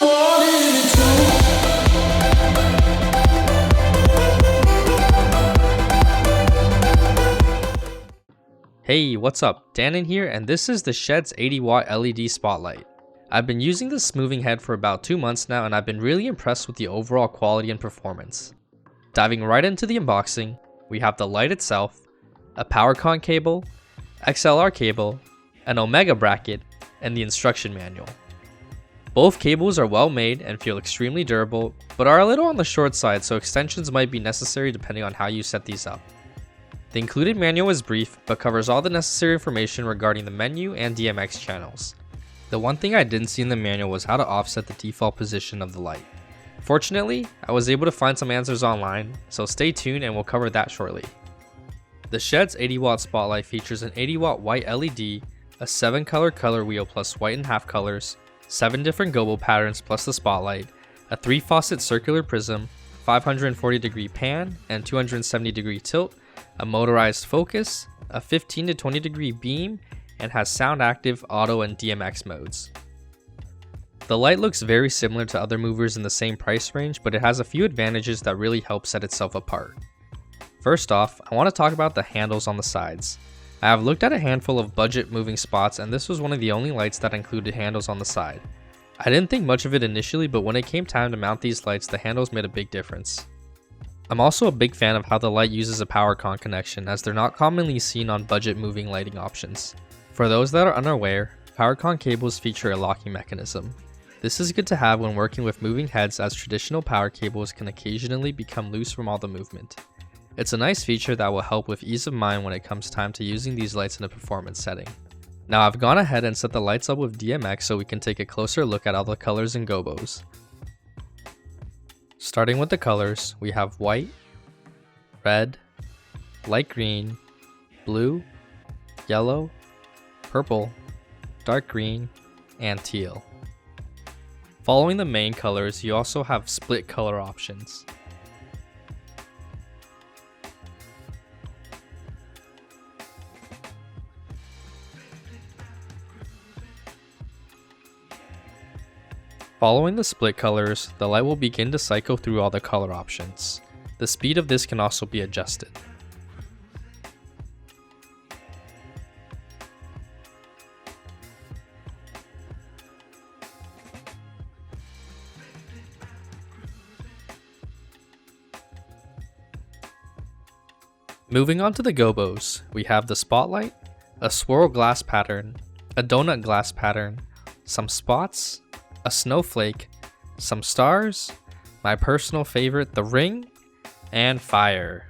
Hey, what's up? Dan in here, and this is the SHEHDS 80-watt LED spotlight. I've been using this moving head for about 2 months now, and I've been really impressed with the overall quality and performance. Diving right into the unboxing, we have the light itself, a PowerCon cable, XLR cable, an Omega bracket, and the instruction manual. Both cables are well made and feel extremely durable, but are a little on the short side, so extensions might be necessary depending on how you set these up. The included manual is brief, but covers all the necessary information regarding the menu and DMX channels. The one thing I didn't see in the manual was how to offset the default position of the light. Fortunately, I was able to find some answers online, so stay tuned and we'll cover that shortly. The SHEHDS 80-watt spotlight features an 80-watt white LED, a 7-color color wheel plus white and half colors, 7 different Gobo patterns plus the spotlight, a 3-faucet circular prism, 540-degree pan and 270-degree tilt, a motorized focus, a 15 to 20 degree beam, and has sound active, auto, and DMX modes. The light looks very similar to other movers in the same price range, but it has a few advantages that really help set itself apart. First off, I want to talk about the handles on the sides. I have looked at a handful of budget moving spots, and this was one of the only lights that included handles on the side. I didn't think much of it initially, but when it came time to mount these lights, the handles made a big difference. I'm also a big fan of how the light uses a PowerCon connection, as they're not commonly seen on budget moving lighting options. For those that are unaware, PowerCon cables feature a locking mechanism. This is good to have when working with moving heads, as traditional power cables can occasionally become loose from all the movement. It's a nice feature that will help with ease of mind when it comes time to using these lights in a performance setting. Now I've gone ahead and set the lights up with DMX so we can take a closer look at all the colors and Gobos. Starting with the colors, we have white, red, light green, blue, yellow, purple, dark green, and teal. Following the main colors, you also have split color options. Following the split colors, the light will begin to cycle through all the color options. The speed of this can also be adjusted. Moving on to the Gobos, we have the spotlight, a swirl glass pattern, a donut glass pattern, some spots, a snowflake, some stars, my personal favorite, the ring, and fire.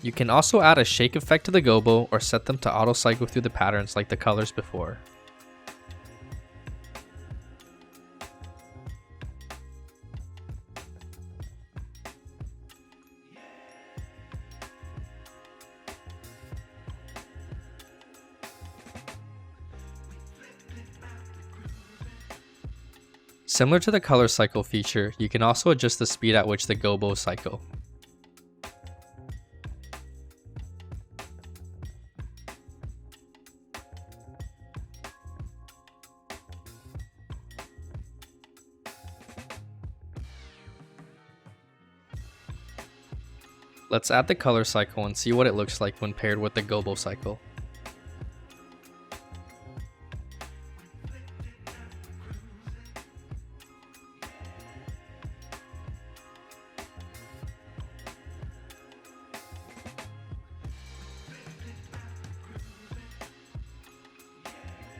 You can also add a shake effect to the Gobo or set them to auto cycle through the patterns like the colors before. Similar to the color cycle feature, you can also adjust the speed at which the Gobos cycle. Let's add the color cycle and see what it looks like when paired with the Gobo cycle.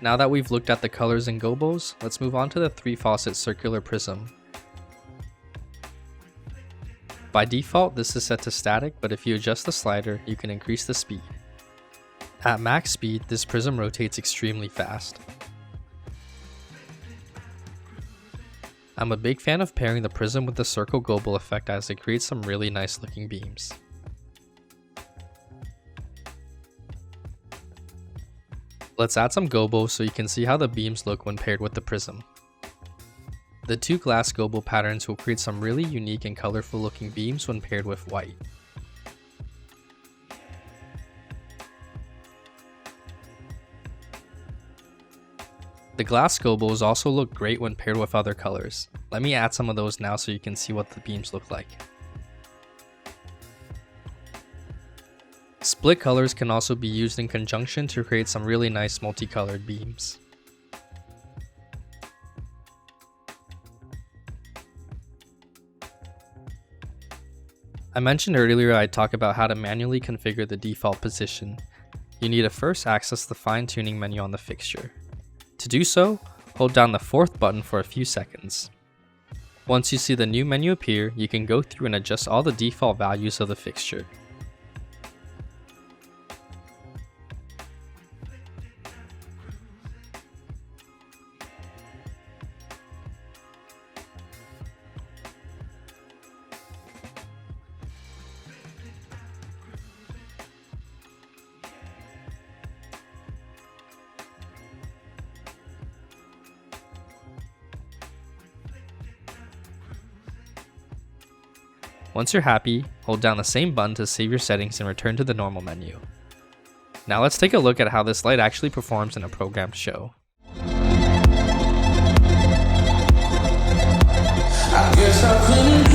Now that we've looked at the colors and Gobos, let's move on to the 3-faucet circular prism. By default, this is set to static, but if you adjust the slider, you can increase the speed. At max speed, this prism rotates extremely fast. I'm a big fan of pairing the prism with the circle Gobo effect, as it creates some really nice looking beams. Let's add some Gobo so you can see how the beams look when paired with the prism. The 2 glass Gobo patterns will create some really unique and colorful looking beams when paired with white. The glass gobos also look great when paired with other colors. Let me add some of those now so you can see what the beams look like. Split colors can also be used in conjunction to create some really nice multicolored beams. I mentioned earlier I'd talk about how to manually configure the default position. You need to first access the fine-tuning menu on the fixture. To do so, hold down the 4th button for a few seconds. Once you see the new menu appear, you can go through and adjust all the default values of the fixture. Once you're happy, hold down the same button to save your settings and return to the normal menu. Now let's take a look at how this light actually performs in a programmed show. I guess I couldn't